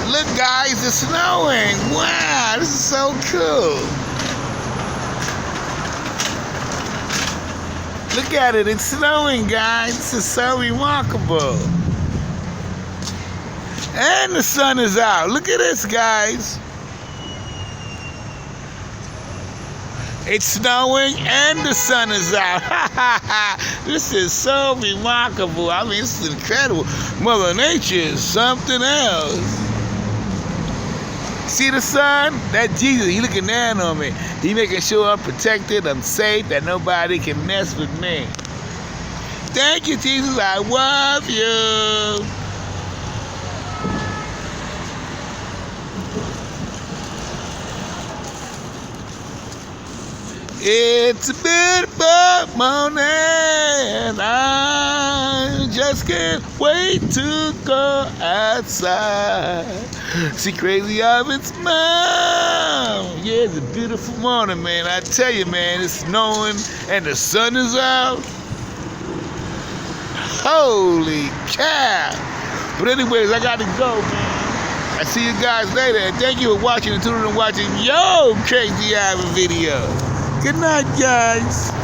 Look, guys, it's snowing. Wow, this is so cool. Look at it, it's snowing, guys. This is so remarkable. And the sun is out. Look at this, guys. It's snowing and the sun is out. This is so remarkable. I mean, this is incredible. Mother Nature is something else. See the sun? That Jesus, he looking down on me. He making sure I'm protected, I'm safe, that nobody can mess with me. Thank you, Jesus. I love you. It's a beautiful morning. I just can't wait to go outside. See Crazy Alvin's mom. Yeah, it's a beautiful morning, man. I tell you, man, it's snowing and the sun is out. Holy cow. But anyways, I got to go, man. I see you guys later. And thank you for watching and tuning and watching Yo Crazy Alvin video. Good night, guys.